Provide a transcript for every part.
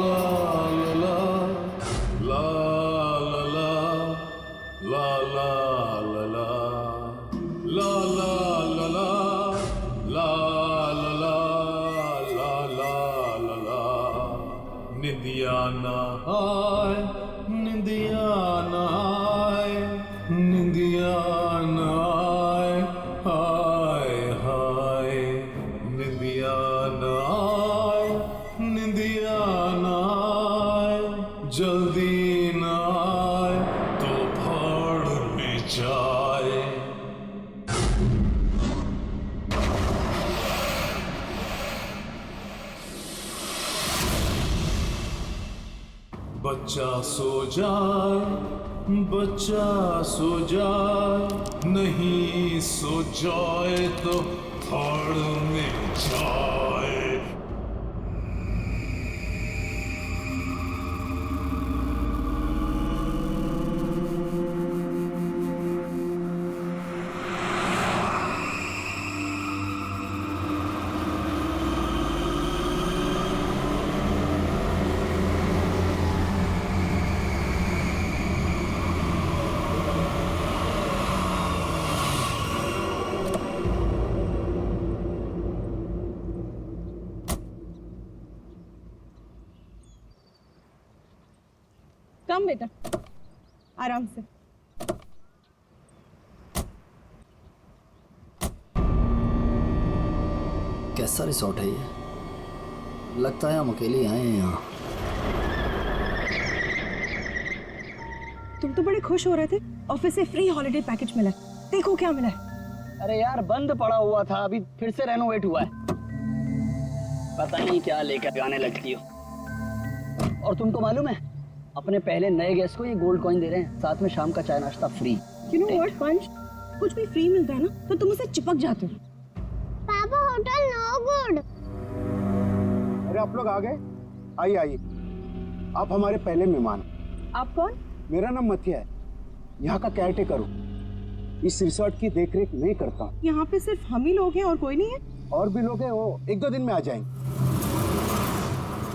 ला ला ला ला ला ला ला ला ला ला ला ला ला ला ला ला ला निंदिया ना आए निंदिया ना आए निंदिया ना आए हाय हाय निंदिया ना आए निंदिया ना आए जल्दी ना आए तो भाड़ में जाए। बच्चा सो जाए बच्चा सो जाए नहीं सो जाए तो भाड़ में जाए। कम बेटा, आराम से। कैसा रिसोर्ट है ये? लगता है हम अकेले आए हैं यहाँ। तुम तो बड़े खुश हो रहे थे, ऑफिस से फ्री हॉलिडे पैकेज मिला है। देखो क्या मिला है। अरे यार बंद पड़ा हुआ था, अभी फिर से रेनोवेट हुआ है। पता नहीं क्या लेकर आने लगती हो। और तुमको मालूम है अपने पहले नए गेस्ट को ये गोल्ड कॉइन दे रहे हैं, साथ में शाम का चाय नाश्ता फ्री। यू नो व्हाट पंच, कुछ भी फ्री मिलता है ना तो तुम उसे चिपक जाते हो। पापा होटल नो गुड। अरे आप लोग आ गए? आइए आइए, आप हमारे पहले मेहमान। आप कौन? मेरा नाम मथिया है, यहाँ का केयर टेकर हूँ। इस रिसोर्ट की देखरेख मैं करता हूँ। यहाँ पे सिर्फ हम ही लोग हैं और कोई नहीं है? और भी लोग हैं, वो एक दो दिन में आ जाएंगे।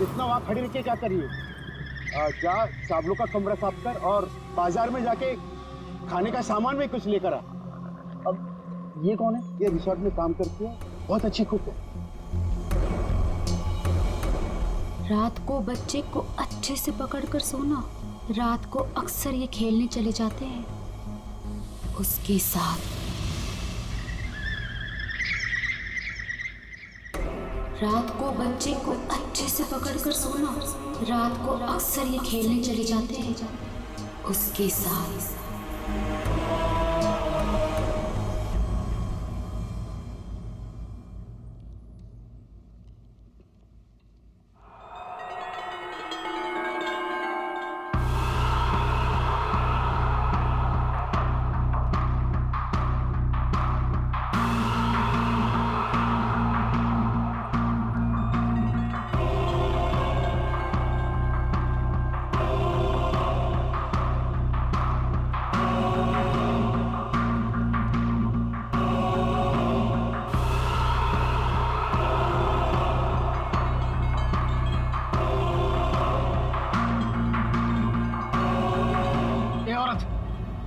इतना वहाँ खड़ी रह के क्या करिए, जा साबलों का कमरा साफ कर और बाजार में जाके खाने का सामान भी कुछ लेकर आ। अब ये कौन है? ये रिसोर्ट में काम करती है, बहुत अच्छी कुक है। रात को बच्चे को अच्छे से पकड़कर सोना। रात को अक्सर ये खेलने चले जाते हैं उसके साथ। रात को बच्चे को अच्छे से पकड़कर सोना। रात को अक्सर ये खेलने चले जाते हैं उसके साथ।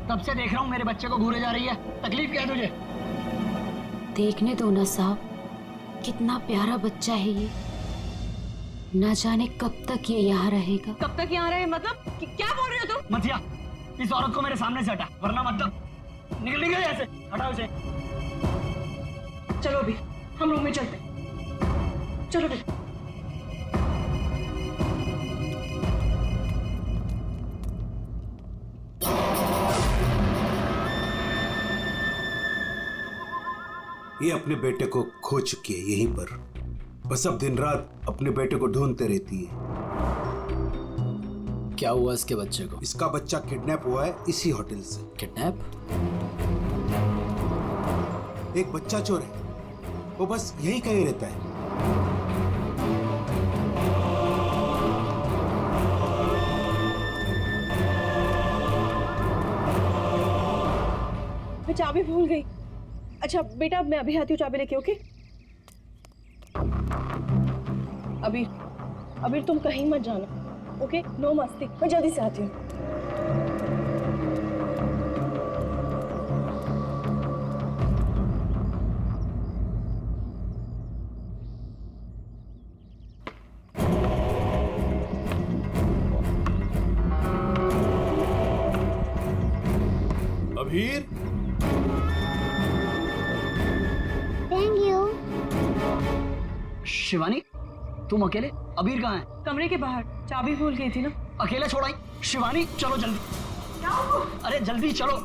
तब से देख रहा हूँ मेरे बच्चे को घूरे जा रही है, तकलीफ क्या है तुझे? देखने दो ना साहब, कितना प्यारा बच्चा है ये। ना जाने कब तक ये यहाँ रहेगा। कब तक यहाँ रहे मतलब? क्या बोल रहे हो तुम? मथिया, इस औरत को मेरे सामने से हटा, वरना मतलब निकल गए ऐसे। हटाओ इसे। चलो अभी हम रूम में चलते हैं। चलो बेटा। ये अपने बेटे को खो चुकी है यहीं पर, बस अब दिन रात अपने बेटे को ढूंढते रहती है। क्या हुआ इसके बच्चे को? इसका बच्चा किडनैप हुआ है इसी होटल से। किडनैप? एक बच्चा चोर है, वो बस यही कहीं रहता है। मैं चाबी भूल गई। अच्छा बेटा मैं अभी आती हूँ, चाबी लेके। ओके अभी अभी तुम कहीं मत जाना, ओके? नो मस्ती, मैं जल्दी से आती हूँ। Abhir, thank you. शिवानी, तुम अकेले? अबीर कहाँ है? कमरे के बाहर, चाबी भूल गई थी ना। अकेला छोड़ाई? शिवानी चलो जल्दी। अरे जल्दी चलो।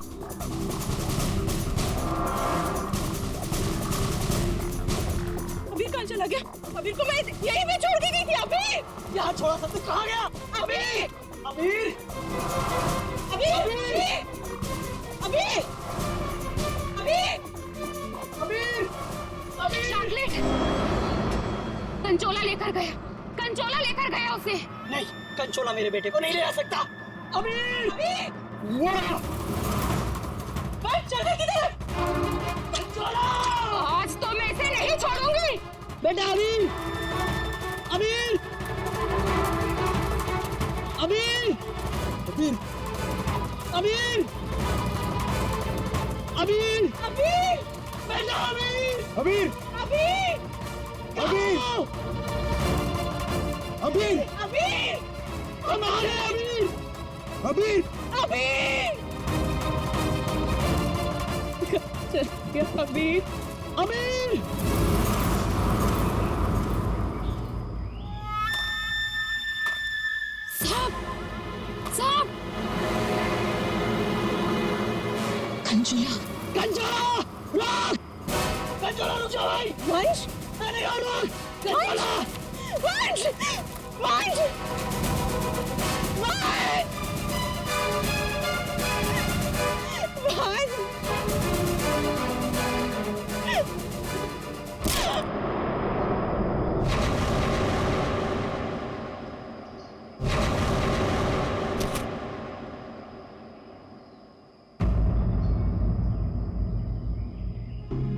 अबीर कहाँ चला गया? अबीर को मैं यहीं पे छोड़ के गई थी। अबीर, यहाँ छोड़ा था तो कहाँ गया? अबीर, अबीर, अबीर, अबीर, अबीर, अबीर, अबीर। चॉकलेट कंचोला लेकर गया, कंचोला लेकर गया उसे। नहीं, कंचोला मेरे बेटे को नहीं ले आ सकता। अबीर, अबीर, वाह! बस चल गई किधर? कंचोला! आज तो मैं इसे नहीं छोड़ूंगी। बेटा अबीर, अबीर, अबीर, अबीर, अबीर, अबीर, अबीर, बेटा अबीर, अबीर, अबीर, अबीर, अबीर, अबीर, हमारे अबीर, अबीर, अबीर, चल गया अबीर। अबीर। साहब, साहब, कंचोला, कंचोला, रुक! कंचोला रुक जा भाई! वंश, मैंने कहा रुक! कंचोला! वंश, वंश, वंश, वंश।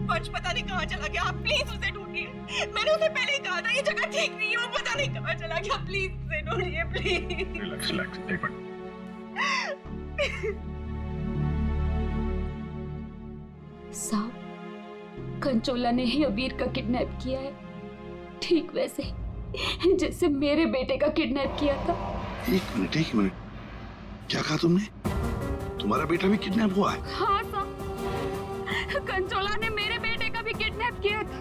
वंश पता नहीं कहाँ चला गया, आप प्लीज उसे ढूंढिए। मैंने उसे पहले ही कहा था ये जगह ठीक नहीं है, वो पता नहीं कहाँ चला गया। प्लीज उसे ढूंढिए, प्लीज। रिलैक्स रिलैक्स, एक मिनट। साहब, कंचोला ने ही अबीर का किडनैप किया है, ठीक वैसे ही जैसे मेरे बेटे का किडनैप किया था। एक मिनट, क्या कहा तुमने? तुम्हारा बेटा भी किडनैप हुआ है? हाँ साहब, कंचोला ने मेरे बेटे का भी किडनैप किया था,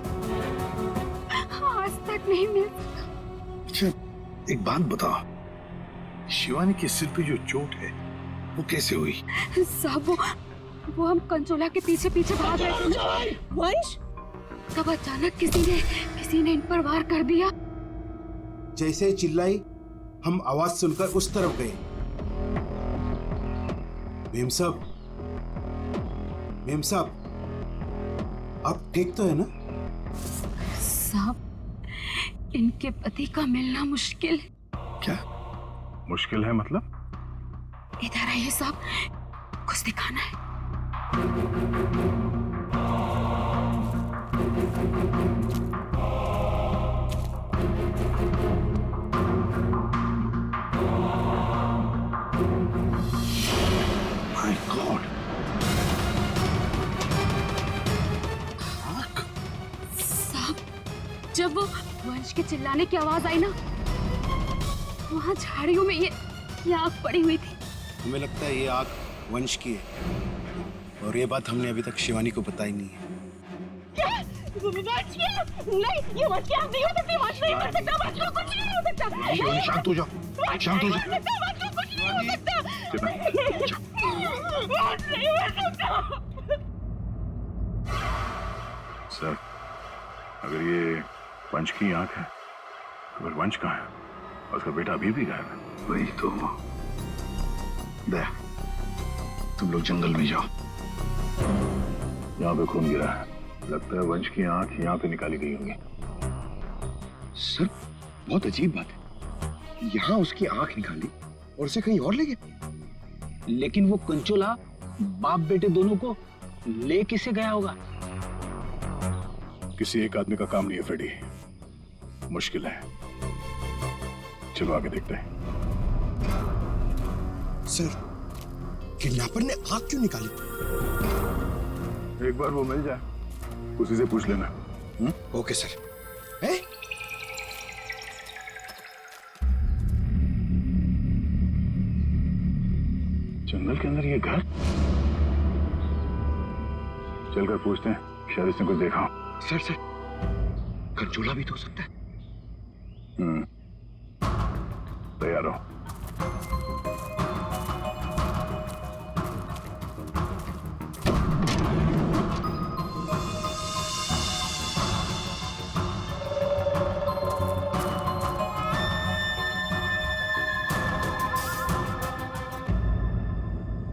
आज तक नहीं मिल सका। अच्छा, एक बात बताओ, शिवानी के सिर पे जो चोट है वो कैसे हुई? साहब, वो हम कंचोला के पीछे पीछे भाग रहे थे ना, वंश, तब अचानक किसी ने इन पर वार कर दिया। जैसे ही चिल्लाई, हम आवाज सुनकर उस तरफ गए। मेम साहब, आप ठीक तो है ना? साहब, इनके पति का मिलना मुश्किल है। क्या मुश्किल है मतलब? इधर आइए साहब, कुछ दिखाना है। My God! साहब, जब वो वंश के चिल्लाने की आवाज आई ना, वहां झाड़ियों में ये आग पड़ी हुई थी। हमें लगता है ये आग वंश की है, और ये बात हमने अभी तक शिवानी को बताई नहीं है। नहीं, ये वंश की आग नहीं हो सकती। वंश नहीं मर सकता, वंश को कुछ नहीं हो सकता। शिवानी शांत हो जाओ, शांत हो जाओ। वंश को कुछ नहीं हो सकता। वंश नहीं मर सकता। सर, अगर ये वंश की आंख है तो फिर वंश कहाँ है? और उसका बेटा अभी भी गायब है। वही तो। दया, तुम लोग जंगल में जाओ। यहाँ पे खून गिरा है, लगता है वंश की आंख यहाँ पे निकाली गई होंगी। सर, बहुत अजीब बात है, यहाँ उसकी आंख निकाली और उसे कहीं और ले गए। लेकिन वो कंचोला बाप बेटे दोनों को ले किसे गया होगा? किसी एक आदमी का काम नहीं है फ्रेडी, मुश्किल है। चलो आगे देखते हैं। सर, किडनैपर ने आग क्यों निकाली? एक बार वो मिल जाए, उसी से पूछ लेना। Okay sir. है? जंगल के अंदर ये घर? चलकर पूछते हैं, शायद इसने कुछ देखा हो। सर, कंचोला भी तो हो सकता है। तैयार हो।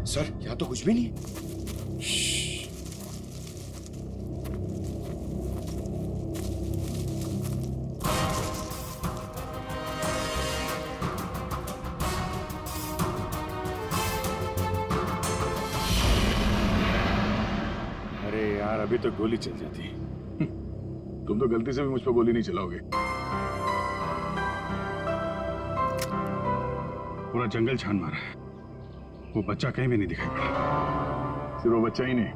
सर, यहाँ तो कुछ भी नहीं है। अरे यार, अभी तो गोली चल जाती। तुम तो गलती से भी मुझ पर गोली नहीं चलाओगे। पूरा जंगल छान मारा है, वो बच्चा कहीं भी नहीं दिखाई पड़ा। सिर्फ वो बच्चा ही नहीं,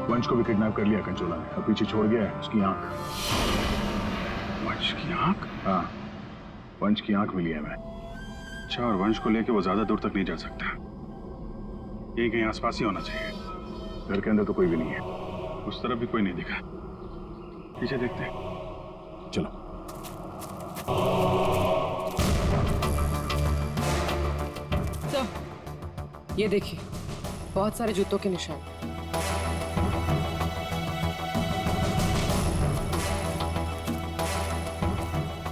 वंश को भी किडनैप कर लिया कंचोला ने, और पीछे छोड़ गया है उसकी आंख। वंश की आंख? हाँ, वंश की आंख मिली है मैं। अच्छा, और वंश को लेके वो ज्यादा दूर तक नहीं जा सकता, यही कहीं आसपास ही होना चाहिए। घर के अंदर तो कोई भी नहीं है, उस तरफ भी कोई नहीं दिखा। पीछे देखते हैं, चलो। ये देखिए, बहुत सारे जूतों के निशान।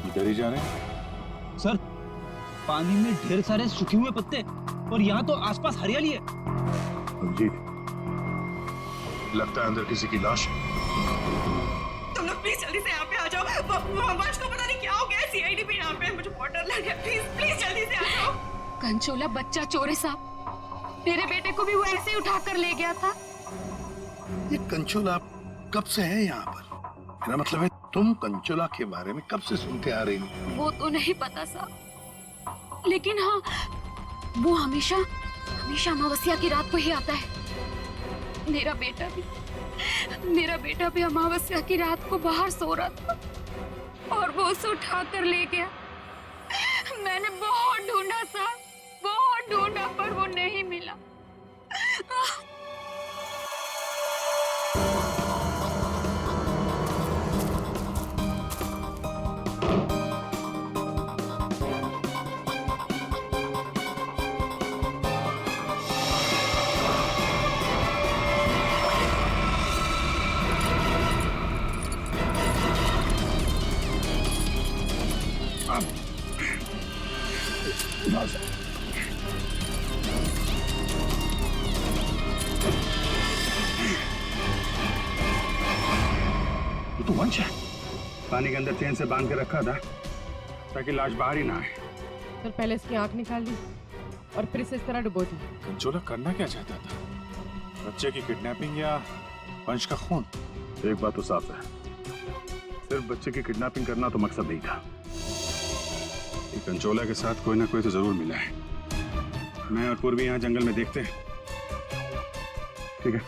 इधर ही जा रहे हैं। सर, पानी में ढेर सारे सूखे हुए पत्ते, और यहाँ तो आसपास हरियाली है। अभिजीत, लगता है अंदर किसी की लाश है। तुम लोग प्लीज जल्दी से यहाँ पे आ जाओ। वंश को पता नहीं क्या हो गया, सीआईडी भी यहाँ पे है, मुझे बहुत डर लग रहा है। प्लीज जल्दी से आ जाओ। कंचोला बच्चा चोर है साहब, मेरे बेटे को भी वो ऐसे ही उठा कर ले गया था। ये कंचोला कब से है यहाँ पर? मेरा मतलब है, तुम कंचोला के बारे में कब से सुनते आ रही हो? वो तो नहीं पता साहब, लेकिन हाँ, वो हमेशा अमावस्या की रात को ही आता है। मेरा बेटा भी अमावस्या की रात को बाहर सो रहा था, और वो उसे उठा कर ले गया। मैंने बहुत ढूंढा साहब, बहुत ढूंढा, पर वो नहीं मिला। तो वंश है, पानी के अंदर चेन से बांध के रखा था ताकि लाश बाहर ही ना आए। सर, पहले इसकी आंख निकाल ली और फिर इसे इस तरह डुबो दी। कंचोला करना क्या चाहता था? बच्चे की किडनैपिंग या वंश का खून? एक बात तो साफ है, सिर्फ बच्चे की किडनैपिंग करना तो मकसद नहीं था। ये कंचोला के साथ कोई ना कोई तो जरूर मिला है। मैं और पूर्वी यहाँ जंगल में देखते हैं। ठीक है,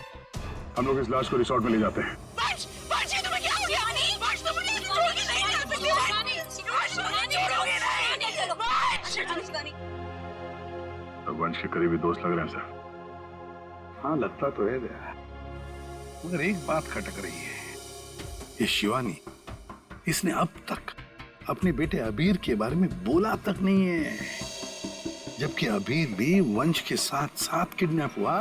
हम लोग इस लाश को रिसोर्ट में ले जाते हैं। वंश, ये तुम्हें क्या हो गया? वंश, तुम मुझे छोड़ के नहीं जा सकते। वंश, मुझे छोड़ोगे नहीं। अब वंश के करीबी दोस्त लग रहे हैं सर। हाँ, लगता तो है यार, मगर एक बात खटक रही है। ये शिवानी, इसने अब तक अपने बेटे अबीर के बारे में बोला तक नहीं है, जबकि अबीर भी वंश के साथ साथ किडनैप हुआ।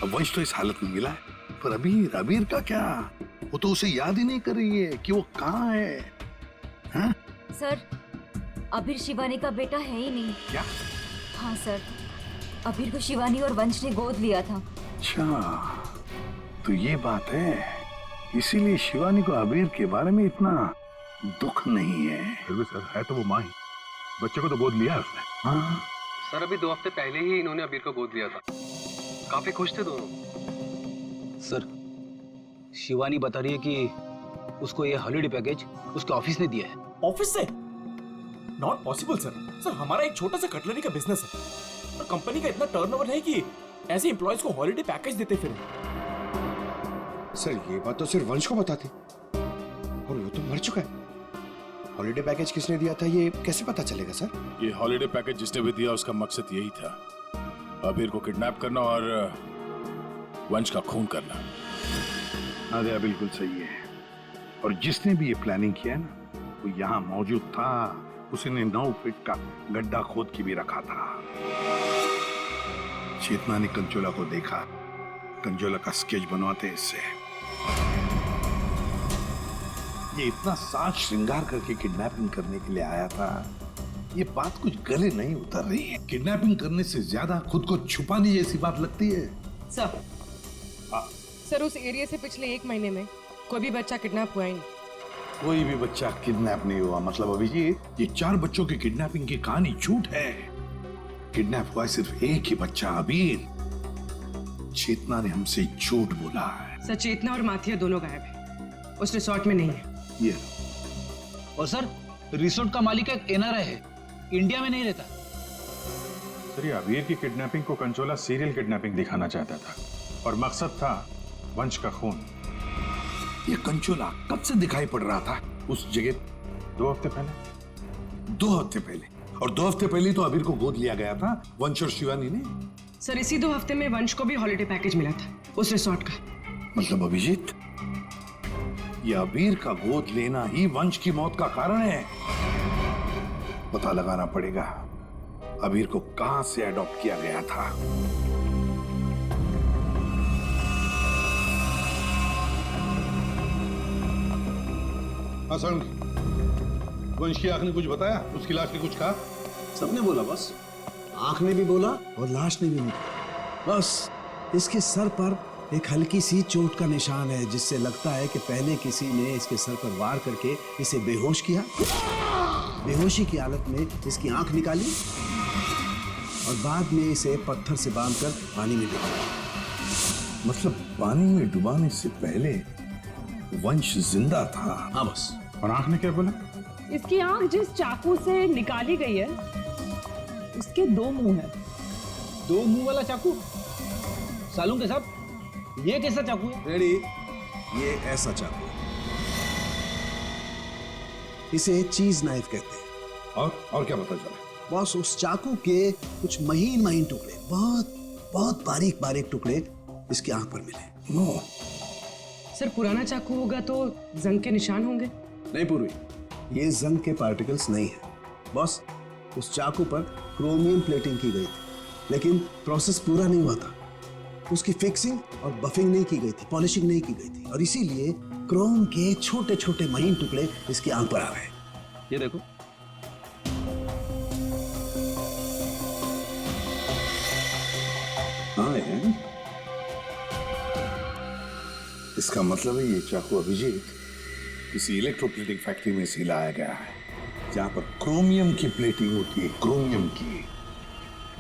अब वंश तो इस हालत में मिला है, पर अबीर का क्या? वो तो उसे याद ही नहीं कर रही है कि वो कहाँ है। हाँ? सर, अबीर शिवानी का बेटा है ही नहीं। क्या? हाँ सर, अबीर को शिवानी और वंश ने गोद लिया था। अच्छा, तो ये बात है, इसीलिए शिवानी को अबीर के बारे में इतना दुख नहीं है। फिर भी सर, है तो वो माँ ही, बच्चे को तो गोद लिया है उसने। हाँ सर, अभी 2 हफ्ते पहले ही इन्होंने अबीर को गोद लिया था, काफी खुश थे दोनों। सर, शिवानी बता रही है कि उसको ये हॉलिडे पैकेज उसके ऑफिस ने दिया है। ऑफिस से? Not possible sir. सर हमारा एक छोटा सा कटलरी का बिजनेस है और कंपनी का इतना टर्नओवर नहीं कि ऐसे एम्प्लॉयज को हॉलिडे पैकेज देते फिर। सर ये बात तो सिर्फ वंश को बताते और वो तो मर चुका है। हॉलिडे पैकेज किसने दिया था ये कैसे पता चलेगा सर? ये हॉलिडे पैकेज जिसने भी दिया उसका मकसद यही था, अबीर को किडनैप करना और वंश का खून करना। नादिया बिल्कुल सही है। और जिसने भी ये प्लानिंग किया है ना, वो यहाँ मौजूद था। उसने 9 फीट का गड्ढा खोद के भी रखा था। चेतना ने कंचोला को देखा, कंचोला का स्केच बनवाते इससे। ये इतना साज श्रृंगार करके किडनैपिंग करने के लिए आया था, ये बात कुछ गले नहीं उतर रही है। किडनैपिंग करने से ज्यादा खुद को छुपाने जैसी बात लगती है। सर उस एरिया से पिछले 1 महीने में कोई भी बच्चा किडनैप हुआ ही नहीं। कोई भी बच्चा किडनैप नहीं हुआ मतलब अभिजीत, ये 4 बच्चों की किडनैपिंग की कहानी झूठ है। किडनैप हुआ सिर्फ एक ही बच्चा, अबीर। चेतना ने हमसे झूठ बोला है। सर चेतना और माथिया दोनों गायब है, उस रिसोर्ट में नहीं है। ये और सर रिसोर्ट का मालिक एक एनआरआई है, इंडिया में नहीं रहता। सर ये अबीर की किडनैपिंग को कंचोला सीरियल किडनैपिंग दिखाना चाहता था और मकसद था वंश का खून। ये कंचोला कब से दिखाई पड़ रहा था उस जगह? 2 हफ्ते पहले। 2 हफ्ते पहले? और 2 हफ्ते पहले तो अबीर को गोद लिया गया था वंश और शिवानी ने। सर इसी 2 हफ्ते में वंश को भी हॉलिडे पैकेज मिला था उस रिसोर्ट का। मतलब अभिजीत, ये अबीर का गोद लेना ही वंश की मौत का कारण है। पता लगाना पड़ेगा अबीर को कहां से अडॉप्ट किया गया था। असम वंश की आंख ने कुछ बताया? उसकी लाश ने कुछ कहा? सबने बोला बस, आंख ने भी बोला और लाश ने भी बोला। बस इसके सर पर एक हल्की सी चोट का निशान है, जिससे लगता है कि पहले किसी ने इसके सर पर वार करके इसे बेहोश किया। बेहोशी की हालत में इसकी आंख निकाली और बाद में इसे पत्थर से बांधकर पानी में डुबाया। मतलब पानी में डुबाने से पहले वंश जिंदा था? हाँ बस। और आंख ने क्या बोला? इसकी आंख जिस चाकू से निकाली गई है उसके 2 मुंह हैं। 2 मुंह वाला चाकू? सालूं के साथ ये कैसा चाकू है? रेडी, ये ऐसा चाकू है। इसे चीज नाइफ कहते हैं। और क्या पता चला? बॉस उस चाकू के कुछ महीन टुकड़े, बहुत बारीक टुकड़े इसकी आंख पर मिले। नो सर पुराना चाकू होगा तो जंग के निशान होंगे। नहीं पूर्वी, ये जंग के पार्टिकल्स नहीं है बॉस। उस चाकू पर क्रोमियम प्लेटिंग की गई थी, लेकिन प्रोसेस पूरा नहीं हुआ था। उसकी फिक्सिंग और बफिंग नहीं की गई थी, पॉलिशिंग नहीं की गई थी, और इसीलिए क्रोम के छोटे छोटे महीन टुकड़े इसकी आंख पर आ गए। ये देखो। हाँ है। इसका मतलब है ये चाकू अभिजीत किसी इलेक्ट्रोप्लेटिंग फैक्ट्री में से लाया गया है, जहां पर क्रोमियम की प्लेटिंग होती है, क्रोमियम की।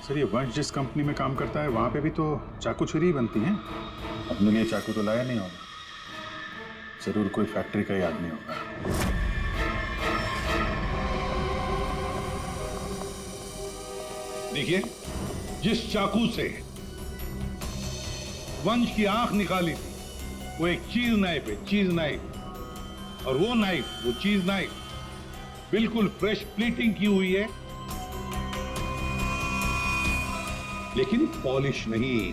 सर ये वंश जिस कंपनी में काम करता है वहां पे भी तो चाकू छुरी ही बनती हैं। अपने लिए चाकू तो लाया नहीं होगा, जरूर कोई फैक्ट्री का ही आदमी होगा। देखिए, जिस चाकू से वंश की आंख निकाली थी वो एक चीज नाइफ है, चीज नाइफ। और वो नाइफ, वो चीज नाइफ बिल्कुल फ्रेश प्लीटिंग की हुई है, लेकिन पॉलिश नहीं,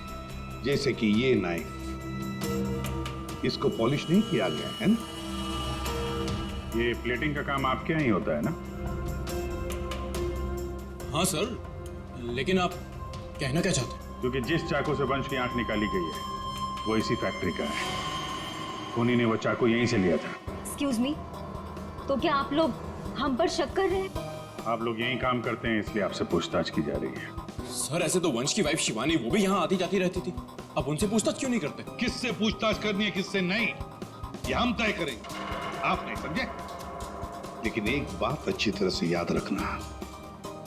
जैसे कि ये नाइफ। इसको पॉलिश नहीं किया गया है ना? ये प्लेटिंग का काम आपके यहाँ ही होता है ना? हाँ सर, लेकिन आप कहना क्या चाहते हैं? क्योंकि जिस चाकू से वंश की आंख निकाली गई है वो इसी फैक्ट्री का है। खूनी ने वो चाकू यहीं से लिया था। एक्सक्यूज मी, तो क्या आप लोग हम पर शक कर रहे हैं? आप लोग यहीं काम करते हैं इसलिए आपसे पूछताछ की जा रही है। सर ऐसे तो वंश की वाइफ शिवानी वो भी यहाँ आती जाती रहती थी, अब उनसे पूछताछ क्यों नहीं करते? किससे पूछताछ करनी है किससे नहीं, ये हम तय करेंगे, आप नहीं, समझे? लेकिन एक बात अच्छी तरह से याद रखना,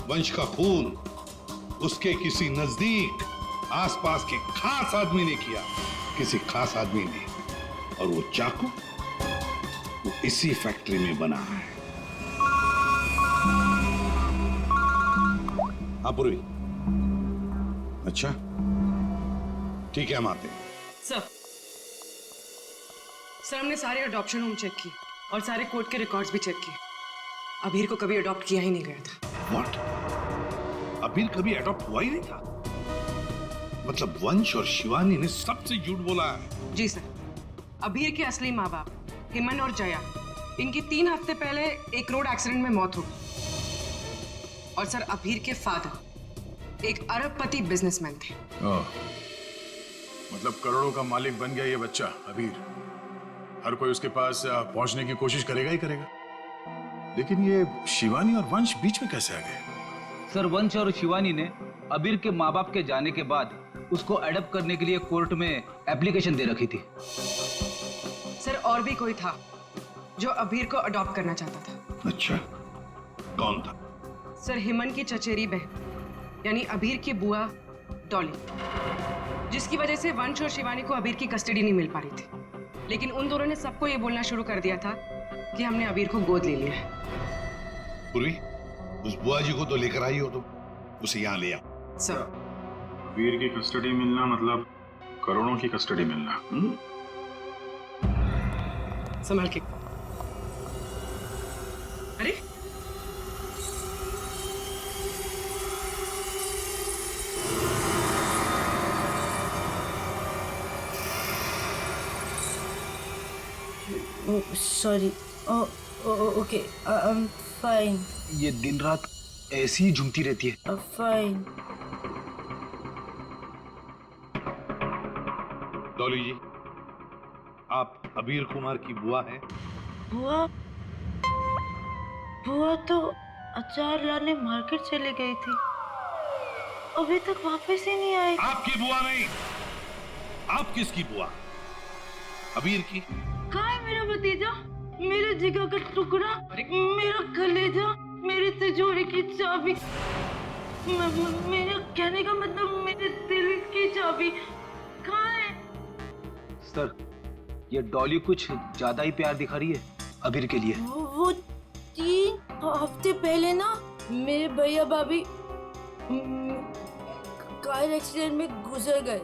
वंश का खून उसके किसी नजदीक आसपास के खास आदमी ने किया, किसी खास आदमी ने। और वो चाकू वो इसी फैक्ट्री में बना है। हाँ पूर्वी। अच्छा ठीक है, हम आते हैं। सर हमने सारे अडॉप्शन होम चेक किए और सारे कोर्ट के रिकॉर्ड्स भी चेक किए। अबीर को कभी अडॉप्ट किया ही नहीं गया था। व्हाट? अबीर कभी अडॉप्ट हुआ ही नहीं था? मतलब वंश और शिवानी ने सबसे झूठ बोला है? जी सर, अबीर के असली माँ बाप हिमन और जया, इनकी 3 हफ्ते पहले एक रोड एक्सीडेंट में मौत हो गई। और सर अबीर के फादर एक अरबपति बिजनेसमैन थे। मतलब करोड़ों का मालिक बन गया ये बच्चा अबीर। हर कोई उसके पास पहुंचने की कोशिश करेगा ही करेगा। लेकिन ये शिवानी और वंश बीच में कैसे आ गए? सर वंश और शिवानी ने अबीर के माँ बाप के जाने के बाद उसको अडॉप्ट करने के लिए कोर्ट में एप्लीकेशन दे रखी थी। सर और भी कोई था जो अबीर को अडॉप्ट करना चाहता था। अच्छा, कौन था? सर हिमन की चचेरी बहन यानी अबीर की बुआ डॉली, जिसकी वजह से वंश और शिवानी को अबीर की कस्टडी नहीं मिल पा रही थी। लेकिन उन दोनों ने सबको ये बोलना शुरू कर दिया था कि हमने अबीर को गोद ले लिया है। पूर्वी, उस बुआ जी को तो लेकर आई हो तुम, उसे यहाँ ले आओ। सर वीर की कस्टडी मिलना मतलब करोड़ों की कस्टडी मिलना। संभाल के। अरे sorry. Okay, I am fine. ये दिन रात ऐसी ही झूमती रहती है। फाइन। डॉली जी, आप अबीर कुमार की बुआ हैं? बुआ? बुआ तो अचार लाने मार्केट चली गई थी, अभी तक वापस ही नहीं आई। आपकी बुआ नहीं, आप किसकी बुआ? अबीर की? कहाँ है मेरा भतीजा, मेरे जिगर का टुकड़ा, मेरा कलेजा, मेरी तिजोरी की चाबी, मेरा कहने का मतलब मेरे दिल की चाबी कहाँ है? सर ये डॉली कुछ ज्यादा ही प्यार दिखा रही है अबीर के लिए। वो 3 हफ्ते पहले ना मेरे भैया भाभी कार एक्सीडेंट में गुजर गए।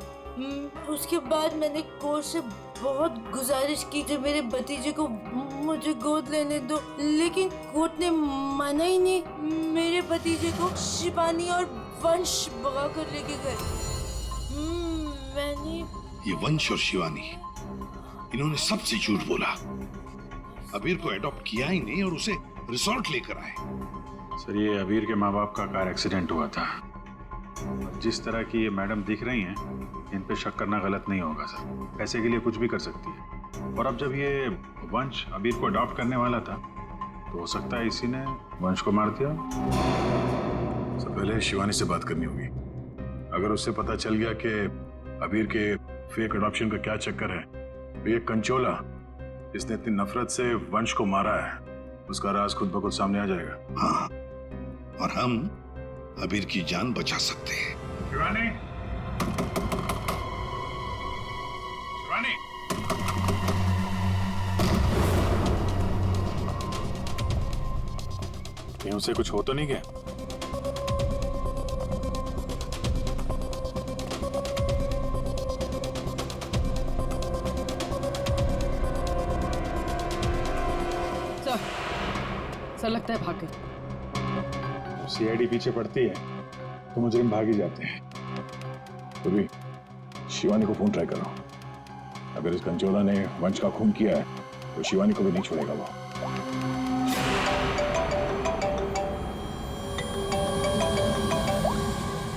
उसके बाद मैंने कोर्ट से बहुत गुजारिश की कि मेरे भतीजे को मुझे गोद लेने दो, लेकिन कोर्ट ने माना ही नहीं। मेरे भतीजे को शिवानी और वंश भगा कर लेके गए। मैंने ये वंश और शिवानी, इन्होंने सबसे झूठ बोला। अबीर को अडॉप्ट किया ही नहीं और उसे रिसोर्ट लेकर आए। सर ये अबीर के माँ बाप का कार एक्सीडेंट हुआ था। जिस तरह की ये मैडम दिख रही हैं, इन पे शक करना गलत नहीं होगा सर। पैसे के लिए कुछ भी कर सकती है। और अब जब ये वंश अबीर को अडॉप्ट करने वाला था तो हो सकता है इसी ने वंश को मार दिया। सबसे पहले शिवानी से बात करनी होगी। अगर उससे पता चल गया कि अबीर के फेक अडॉप्शन का क्या चक्कर है, तो ये कंचोला इसने इतनी नफरत से वंश को मारा है, उसका राज खुद ब खुद सामने आ जाएगा। हाँ, और हम अबीर की जान बचा सकते हैं। शिवानी, शिवानी, कहीं उसे कुछ हो तो नहीं गया? सर लगता है भाग गए। सीआईडी पीछे पड़ती है तो मुजरिम भाग ही जाते हैं। तो भी शिवानी को फोन ट्राई करो। अगर इस कंचोला ने वंश का खून किया है तो शिवानी को भी नहीं छोड़ेगा वो।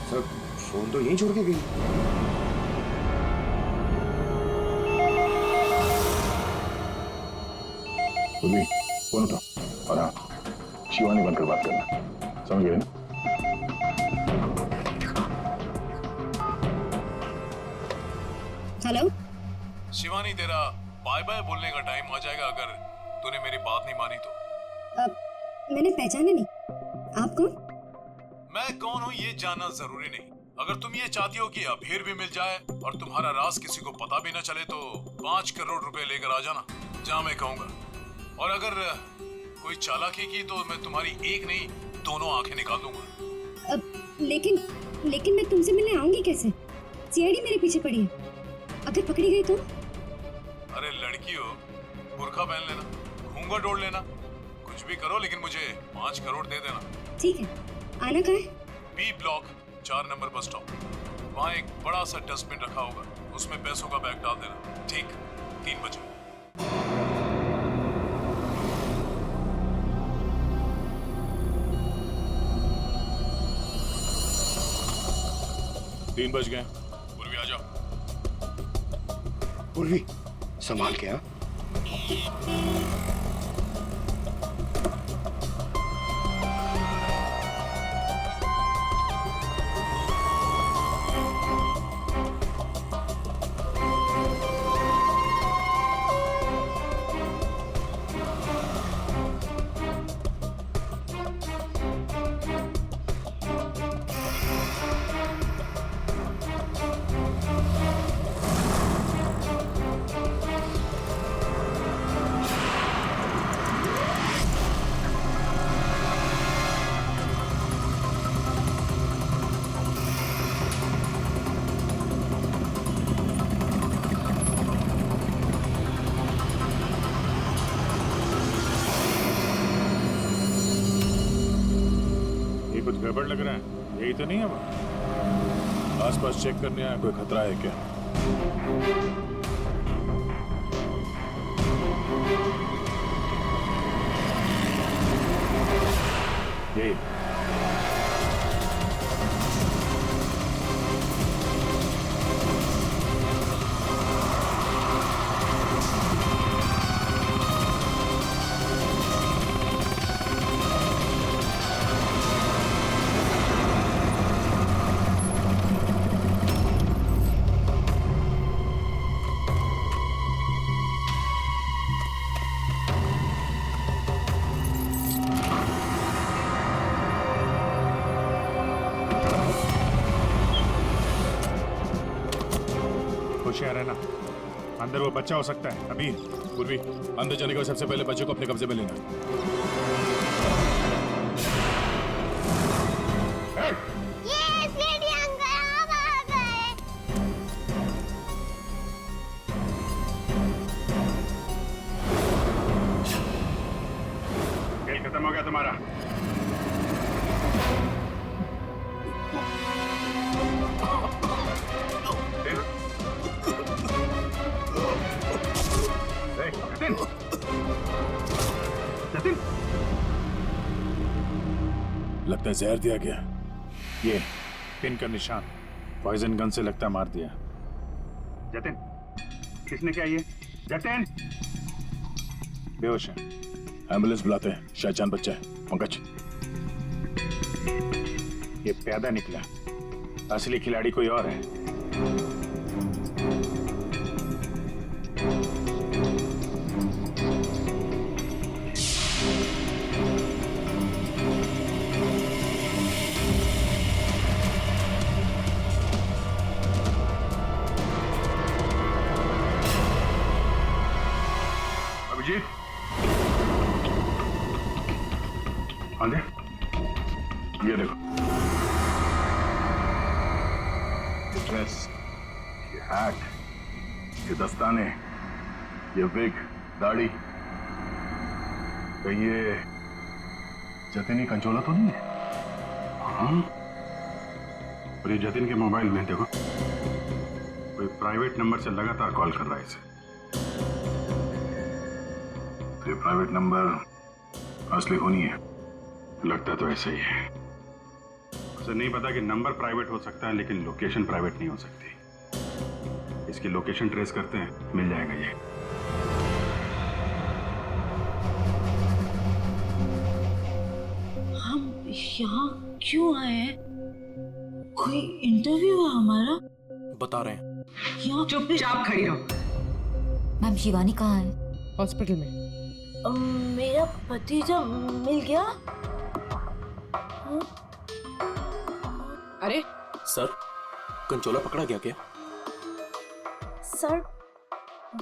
सर फोन तो यहीं छोड़ के गई। तो भी फोन उठाओ और हाँ, शिवानी बनकर बात करना, समझ गए ना? हेलो शिवानी, तेरा बाय बाय बोलने का टाइम आ जाएगा अगर तूने मेरी बात नहीं मानी तो। मैंने पहचाना नहीं, आप कौन? मैं कौन हूँ ये जानना जरूरी नहीं। अगर तुम ये चाहती हो कि अबीर भी मिल जाए और तुम्हारा राज किसी को पता भी न चले तो 5 करोड़ रुपए लेकर आ जाना, जहाँ मैं कहूँगा। और अगर कोई चालाकी की तो मैं तुम्हारी एक नहीं 2 आंखें निकाल दूंगा। लेकिन मैं तुमसे मिलने आऊंगी कैसे? सीआईडी मेरे पीछे पड़ी है। अगर पकड़ी गई तो? अरे लड़की हो, बुर्का पहन लेना, घूंघट ओढ़ लेना, कुछ भी करो लेकिन मुझे 5 करोड़ दे देना। ठीक है। आना कहाँ है? B block 4 number bus stop. वहाँ एक बड़ा सा डस्टबिन रखा होगा, उसमें पैसों का बैग डाल देना। ठीक 3 बजे। 3 बज गए। पूर्वी आ जाओ। पूर्वी संभाल के। हाँ कुछ गड़बड़ लग रहा है, यही तो नहीं है वो? आसपास चेक करने आया, कोई खतरा है क्या? यही होशियार है ना, अंदर वो बच्चा हो सकता है। अभी पूर्वी अंदर जाने के सबसे पहले बच्चे को अपने कब्जे में लेना। खेल खत्म हो गया तुम्हारा। जतिन, लगता है जहर दिया गया। ये पिन का निशान पॉइजन गन से लगता मार दिया। जतिन, किसने क्या ये? जतिन बेहोश है, एम्बुलेंस बुलाते हैं, शायद जान बच्चा है। पंकज, ये पैदा निकला, असली खिलाड़ी कोई और है। अभिजीत, हाँ दे, ये देखो, ये ड्रेस, ये हैट, ये दस्ताने, ये विग, दाढ़ी, कहीं ये जतिन का कंचोला तो नहीं है? हाँ, और ये जतिन के मोबाइल में देखो, कोई प्राइवेट नंबर से लगातार कॉल कर रहा है इसे। तो ये प्राइवेट नंबर असली होनी है, लगता तो ऐसा ही है। उसे नहीं पता कि नंबर प्राइवेट हो सकता है लेकिन लोकेशन प्राइवेट नहीं हो सकती। इसकी लोकेशन ट्रेस करते हैं, मिल जाएगा ये। हम यहाँ क्यों आए हैं? कोई इंटरव्यू है हमारा? बता रहे हैं। यहाँ चुपचाप खड़ी रहो। मैम शिवानी कहाँ है? हॉस्पिटल में। मेरा भतीजा मिल गया। अरे सर, कंचोला पकड़ा गया क्या? सर,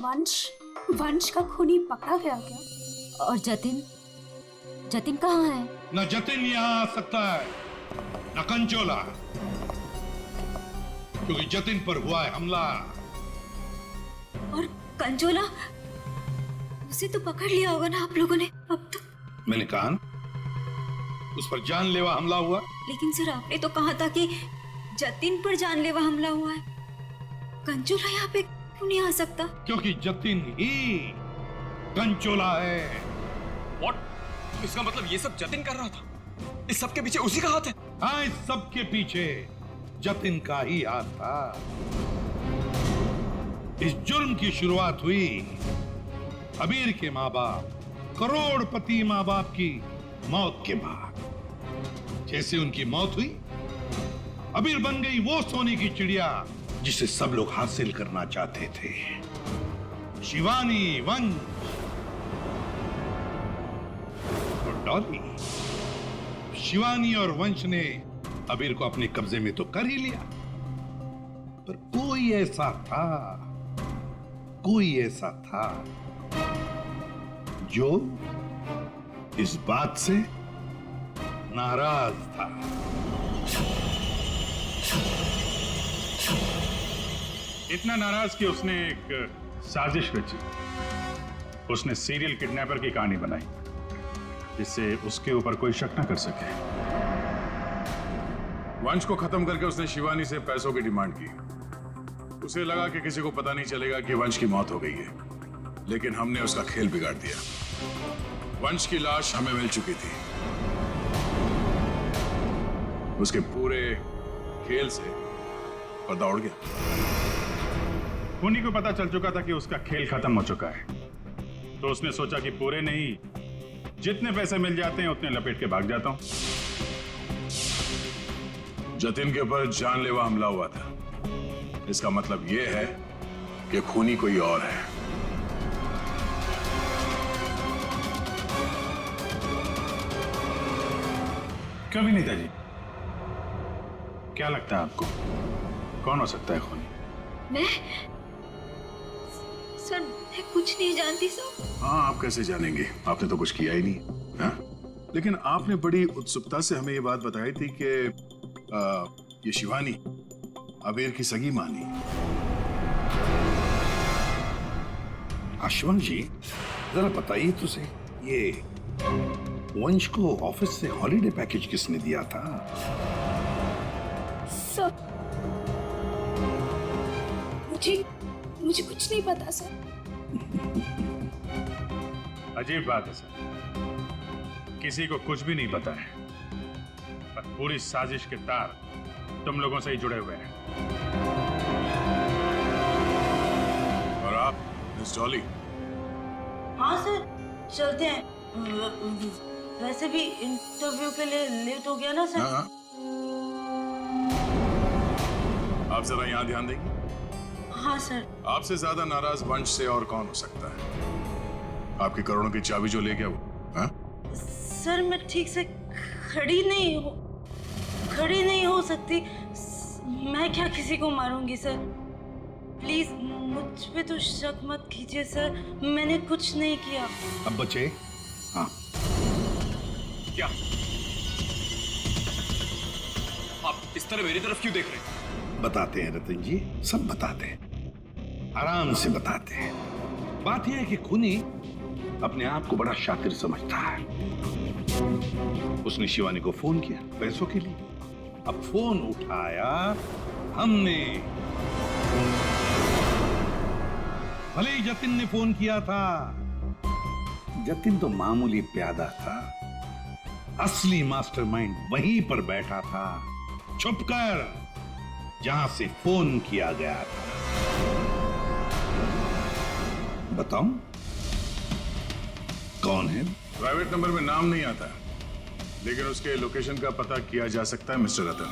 वंश का खूनी पकड़ा गया क्या? और जतिन कहाँ है? न जतिन यहाँ आ सकता है, न कंचोला, क्योंकि जतिन पर हुआ है हमला। और कंचोला, उसे तो पकड़ लिया होगा ना आप लोगों ने अब तो। मैंने कहा ना, उस पर जानलेवा हमला हुआ। लेकिन सर आपने तो कहा था कि जतिन पर जानलेवा हमला हुआ है। कंचोला यहाँ पे क्यों नहीं आ सकता? क्योंकि जतिन ही कंचोला है। What? इसका मतलब ये सब जतिन कर रहा था? इस सब के पीछे उसी का हाथ है? हाँ, इस सब के पीछे जतिन का ही हाथ था। इस जुर्म की शुरुआत हुई अबीर के माँ बाप, करोड़पति माँ बाप की मौत के बाद। जैसे उनकी मौत हुई, अबीर बन गई वो सोने की चिड़िया जिसे सब लोग हासिल करना चाहते थे, शिवानी, वंश और डॉली। शिवानी और वंश ने अबीर को अपने कब्जे में तो कर ही लिया, पर कोई ऐसा था जो इस बात से नाराज था। इतना नाराज कि उसने एक साजिश रची। उसने सीरियल किडनैपर की कहानी बनाई जिससे उसके ऊपर कोई शक न कर सके। वंश को खत्म करके उसने शिवानी से पैसों की डिमांड की। उसे लगा कि किसी को पता नहीं चलेगा कि वंश की मौत हो गई है, लेकिन हमने उसका खेल बिगाड़ दिया। वंश की लाश हमें मिल चुकी थी। उसके पूरे खेल से पर्दा उड़ गया। खूनी को पता चल चुका था कि उसका खेल खत्म हो चुका है, तो उसने सोचा कि पूरे नहीं, जितने पैसे मिल जाते हैं उतने लपेट के भाग जाता हूं। जतिन के ऊपर जानलेवा हमला हुआ था। इसका मतलब यह है कि खूनी कोई और है। क्यों भी नेताजी, क्या लगता है आपको कौन हो सकता है खूनी? मैं सर, मैं कुछ नहीं जानती सर। हाँ, आप कैसे जानेंगे? आपने तो कुछ किया ही नहीं। हाँ? लेकिन आपने बड़ी उत्सुकता से हमें ये बात बताई थी कि ये शिवानी अबीर की सगी मानी। अश्वंत जी, जरा बताइए तो सही, ये वंश को ऑफिस से हॉलिडे पैकेज किसने दिया था? सर, मुझे कुछ नहीं पता सर। अजीब बात है सर, किसी को कुछ भी नहीं पता है, पर पूरी साजिश के तार तुम लोगों से ही जुड़े हुए हैं। और आप मिस डॉली? हाँ सर, चलते हैं। वैसे भी इंटरव्यू के लिए लेट हो गया ना सर। हाँ। आप जरा यहाँ ध्यान देंगे? हाँ सर। आपसे ज्यादा नाराज वंश से और कौन हो सकता है? आपकी करोड़ों की चाबी जो ले गया वो। हाँ? सर, मैं ठीक से खड़ी नहीं हो सकती। मैं क्या किसी को मारूंगी सर? प्लीज मुझ पे तो शक मत कीजिए सर, मैंने कुछ नहीं किया। अब बचे? हाँ। क्या आप इस तरह मेरी तरफ क्यों देख रहे हैं? बताते हैं रतन जी, सब बताते हैं, आराम से बताते हैं। बात यह है कि खूनी अपने आप को बड़ा शातिर समझता है। उसने शिवानी को फोन किया पैसों के लिए। अब फोन उठाया हमने। भले ही जतिन ने फोन किया था, जतिन तो मामूली प्यादा था, असली मास्टरमाइंड वहीं पर बैठा था, छुपकर, जहां से फोन किया गया था। बताऊं कौन है? प्राइवेट नंबर में नाम नहीं आता, लेकिन उसके लोकेशन का पता किया जा सकता है मिस्टर रतन।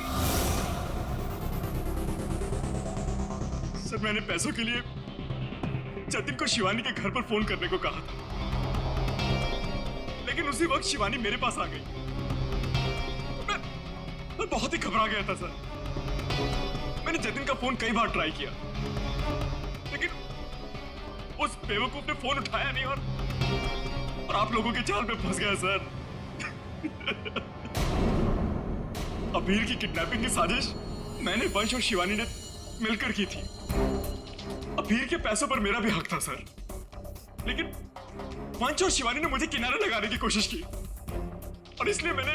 सर, मैंने पैसों के लिए जतिन को शिवानी के घर पर फोन करने को कहा था, लेकिन उसी वक्त शिवानी मेरे पास आ गई। मैं बहुत ही घबरा गया था सर। मैंने जतिन का फोन कई बार ट्राई किया, लेकिन उस बेवकूफ ने फोन उठाया नहीं और आप लोगों के जाल में फंस गया सर। अबीर की किडनैपिंग की साजिश मैंने, वंश और शिवानी ने मिलकर की थी। अबीर के पैसों पर मेरा भी हक था सर, लेकिन वंश और शिवानी ने मुझे किनारे लगाने की कोशिश की और इसलिए मैंने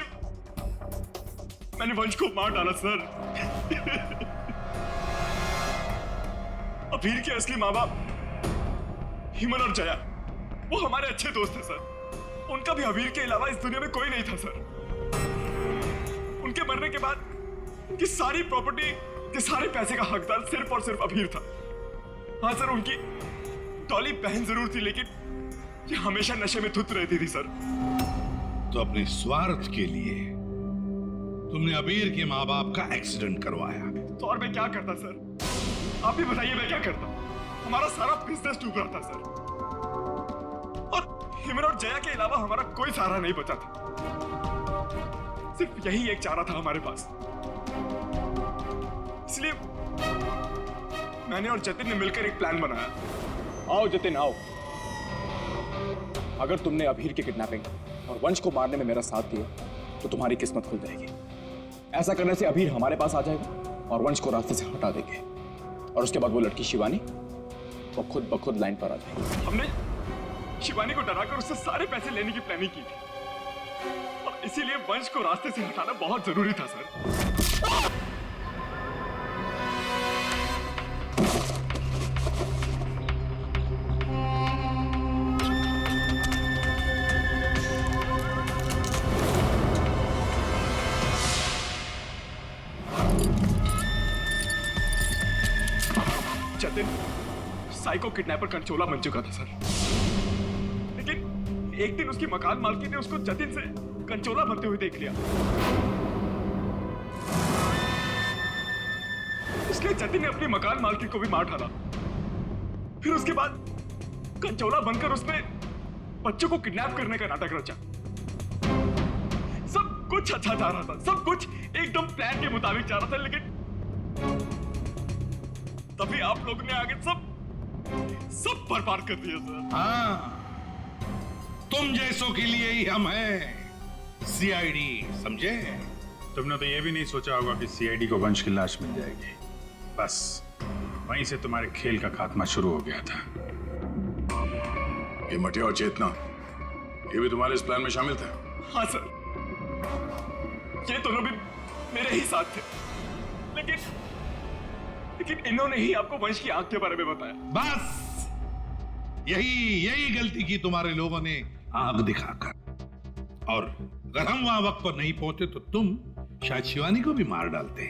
वंश को मार डाला सर। अबीर के असली माँ बाप हिमन और जया, वो हमारे अच्छे दोस्त थे सर। उनका भी अबीर के अलावा इस दुनिया में कोई नहीं था सर। उनके मरने के बाद उनकी सारी प्रॉपर्टी के सारे पैसे का हकदार सिर्फ और सिर्फ अबीर था। हाँ सर, उनकी डॉली बहन जरूर थी, लेकिन ये हमेशा नशे में धुत रहती थी सर। तो अपने स्वार्थ के लिए तुमने अबीर के माँ बाप का एक्सीडेंट करवाया। तो और मैं क्या करता सर? आप ही बताइए, मैं क्या करता? हमारा सारा बिजनेस डूब रहा था सर, और हिमन और जया के अलावा हमारा कोई सहारा नहीं बचा था। सिर्फ यही एक चारा था हमारे पास। इसलिए मैंने और जतिन ने मिलकर एक प्लान बनाया। आओ जतिन आओ, अगर तुमने अबीर की किडनैपिंग और वंश को मारने में मेरा साथ दिया तो तुम्हारी किस्मत खुल जाएगी। ऐसा करने से अबीर हमारे पास आ जाएगा और वंश को रास्ते से हटा देंगे, और उसके बाद वो लड़की शिवानी वो खुद ब खुद लाइन पर आ जाएगी। हमने शिवानी को डराकर उससे सारे पैसे लेने की प्लानिंग की थी, और इसीलिए वंश को रास्ते से हटाना बहुत जरूरी था सर। जतिन साइको किडनैपर कंचोला बन चुका था सर, लेकिन एक दिन उसकी मकान मालकी ने उसको जतिन से कंचोला बनते हुए देख लिया। इसलिए जतिन ने अपनी मकान मालकी को भी मार डाला। फिर उसके बाद कंचोला बनकर उसने बच्चों को किडनैप करने का नाटक रचा। सब कुछ अच्छा जा रहा था, सब कुछ एकदम प्लान के मुताबिक जा रहा था, लेकिन तभी आप लोगों ने आगे सब बर्बाद कर दिया सर। हाँ, तुम जैसों के लिए ही हम हैं सीआईडी, समझे? तुमने तो ये भी नहीं सोचा होगा कि सीआईडी को वंश की लाश मिल जाएगी। बस वहीं से तुम्हारे खेल का खात्मा शुरू हो गया था। ये मटिया और चेतना, ये भी तुम्हारे इस प्लान में शामिल थे? हाँ सर, ये दोनों भी मेरे ही साथ थे, लेकिन इन्होंने ही आपको वंश की आंख के बारे में बताया। बस यही गलती की तुम्हारे लोगों ने, आग दिखाकर। और अगर हम वहां वक्त पर नहीं पहुंचे तो तुम शायद शिवानी को भी मार डालते।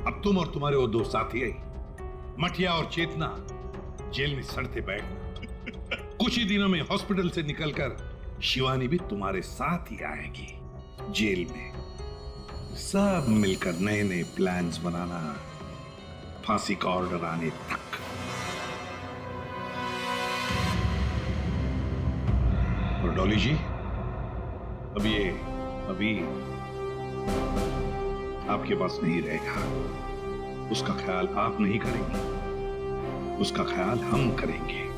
अब तुम और तुम्हारे वो दो साथी मटिया और चेतना जेल में सड़ते बैठना। कुछ ही दिनों में हॉस्पिटल से निकलकर शिवानी भी तुम्हारे साथ ही आएगी जेल में। सब मिलकर नए नए प्लान्स बनाना, फांसी का ऑर्डर आने तक। और डॉली जी, अभी आपके पास नहीं रहेगा। उसका ख्याल आप नहीं करेंगे, उसका ख्याल हम करेंगे।